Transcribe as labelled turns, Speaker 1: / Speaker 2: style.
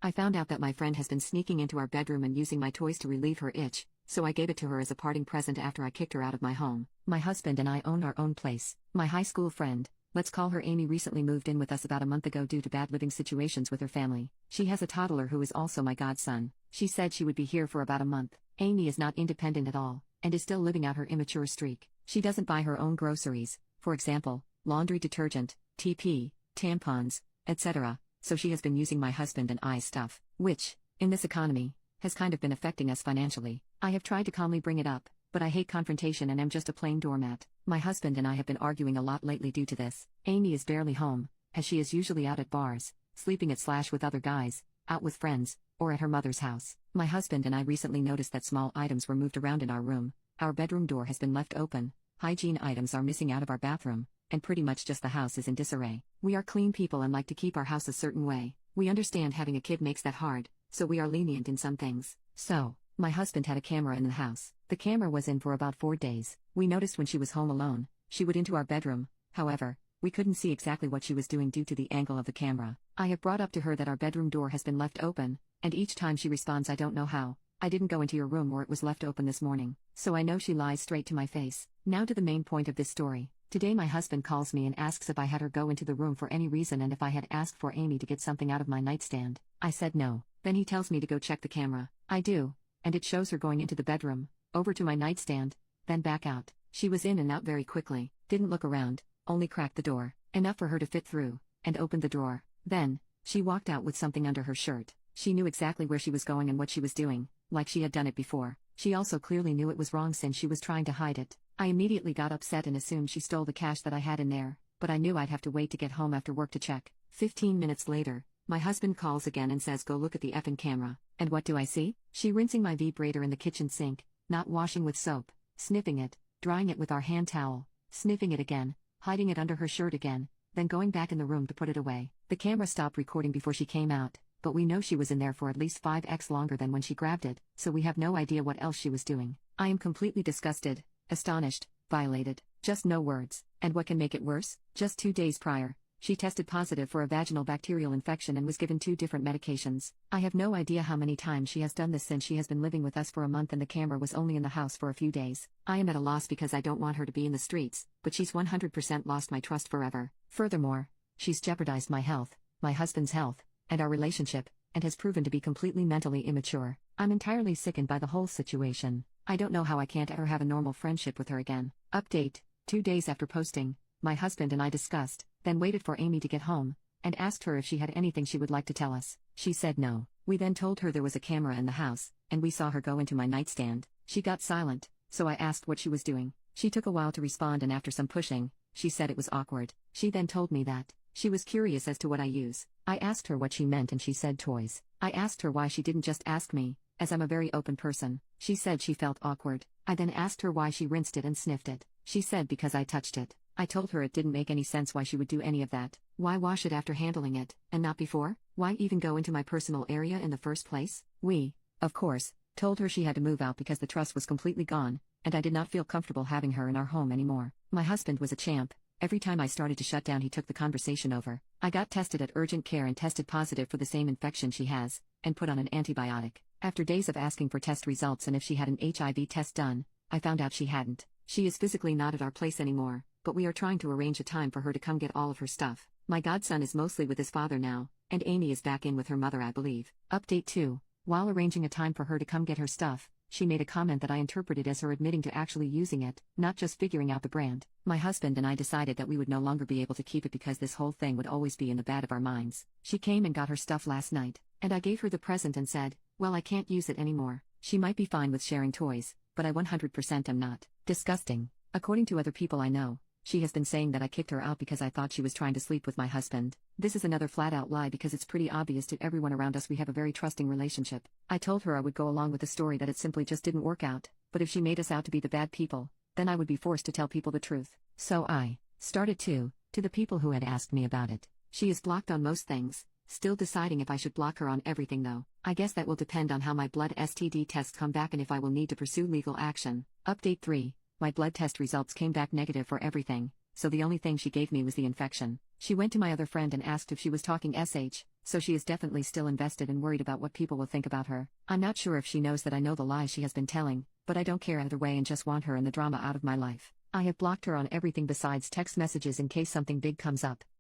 Speaker 1: I found out that my friend has been sneaking into our bedroom and using my toys to relieve her itch, so I gave it to her as a parting present after I kicked her out of my home. My husband and I own our own place. My high school friend, let's call her Amy, recently moved in with us about a month ago due to bad living situations with her family. She has a toddler who is also my godson. She said she would be here for about a month. Amy is not independent at all, and is still living out her immature streak. She doesn't buy her own groceries, for example, laundry detergent, TP, tampons, etc., so she has been using my husband and I's stuff, which, in this economy, has kind of been affecting us financially. I have tried to calmly bring it up, but I hate confrontation and am just a plain doormat. My husband and I have been arguing a lot lately due to this. Amy is barely home, as she is usually out at bars, sleeping at/ with other guys, out with friends, or at her mother's house. My husband and I recently noticed that small items were moved around in our room, our bedroom door has been left open, hygiene items are missing out of our bathroom, and pretty much just the house is in disarray. We are clean people and like to keep our house a certain way. We understand having a kid makes that hard, so we are lenient in some things. So, my husband had a camera in the house. The camera was in for about 4 days. We noticed when she was home alone, she would into our bedroom. However, we couldn't see exactly what she was doing due to the angle of the camera. I have brought up to her that our bedroom door has been left open, and each time she responds, I don't know how. I didn't go into your room or it was left open this morning. So I know she lies straight to my face. Now to the main point of this story. Today my husband calls me and asks if I had her go into the room for any reason and if I had asked for Amy to get something out of my nightstand. I said no. Then he tells me to go check the camera. I do, and it shows her going into the bedroom, over to my nightstand, then back out. She was in and out very quickly, didn't look around, only cracked the door, enough for her to fit through, and opened the drawer. Then, she walked out with something under her shirt. She knew exactly where she was going and what she was doing, like she had done it before. She also clearly knew it was wrong since she was trying to hide it. I immediately got upset and assumed she stole the cash that I had in there, but I knew I'd have to wait to get home after work to check. 15 minutes later, my husband calls again and says go look at the effing camera. And what do I see? She rinsing my vibrator in the kitchen sink, not washing with soap, sniffing it, drying it with our hand towel, sniffing it again, hiding it under her shirt again, then going back in the room to put it away. The camera stopped recording before she came out, but we know she was in there for at least 5x longer than when she grabbed it, so we have no idea what else she was doing. I am completely disgusted, astonished, violated, just no words. And what can make it worse? Just 2 days prior, she tested positive for a vaginal bacterial infection and was given 2 different medications. I have no idea how many times she has done this since she has been living with us for a month and the camera was only in the house for a few days. I am at a loss because I don't want her to be in the streets, but she's 100% lost my trust forever. Furthermore, she's jeopardized my health, my husband's health, and our relationship, and has proven to be completely mentally immature. I'm entirely sickened by the whole situation. I don't know how I can't ever have a normal friendship with her again. Update: 2 days after posting, my husband and I discussed, then waited for Amy to get home, and asked her if she had anything she would like to tell us. She said no. We then told her there was a camera in the house, and we saw her go into my nightstand. She got silent, so I asked what she was doing. She took a while to respond and after some pushing, she said it was awkward. She then told me that she was curious as to what I use. I asked her what she meant and she said toys. I asked her why she didn't just ask me, as I'm a very open person. She said she felt awkward. I then asked her why she rinsed it and sniffed it. She said because I touched it. I told her it didn't make any sense why she would do any of that. Why wash it after handling it, and not before? Why even go into my personal area in the first place? We, of course, told her she had to move out because the trust was completely gone, and I did not feel comfortable having her in our home anymore. My husband was a champ. Every time I started to shut down he took the conversation over. I got tested at urgent care and tested positive for the same infection she has, and put on an antibiotic. After days of asking for test results and if she had an HIV test done, I found out she hadn't. She is physically not at our place anymore, but we are trying to arrange a time for her to come get all of her stuff. My godson is mostly with his father now, and Amy is back in with her mother, I believe. Update 2. While arranging a time for her to come get her stuff, she made a comment that I interpreted as her admitting to actually using it, not just figuring out the brand. My husband and I decided that we would no longer be able to keep it because this whole thing would always be in the back of our minds. She came and got her stuff last night, and I gave her the present and said, well, I can't use it anymore. She might be fine with sharing toys, but I 100% am not. Disgusting. According to other people I know, she has been saying that I kicked her out because I thought she was trying to sleep with my husband. This is another flat-out lie because it's pretty obvious to everyone around us we have a very trusting relationship. I told her I would go along with the story that it simply just didn't work out, but if she made us out to be the bad people, then I would be forced to tell people the truth. So I started to the people who had asked me about it. She is blocked on most things, still deciding if I should block her on everything though. I guess that will depend on how my blood STD tests come back and if I will need to pursue legal action. Update 3. My blood test results came back negative for everything, so the only thing she gave me was the infection. She went to my other friend and asked if she was talking SH, so she is definitely still invested and worried about what people will think about her. I'm not sure if she knows that I know the lies she has been telling, but I don't care either way and just want her and the drama out of my life. I have blocked her on everything besides text messages in case something big comes up.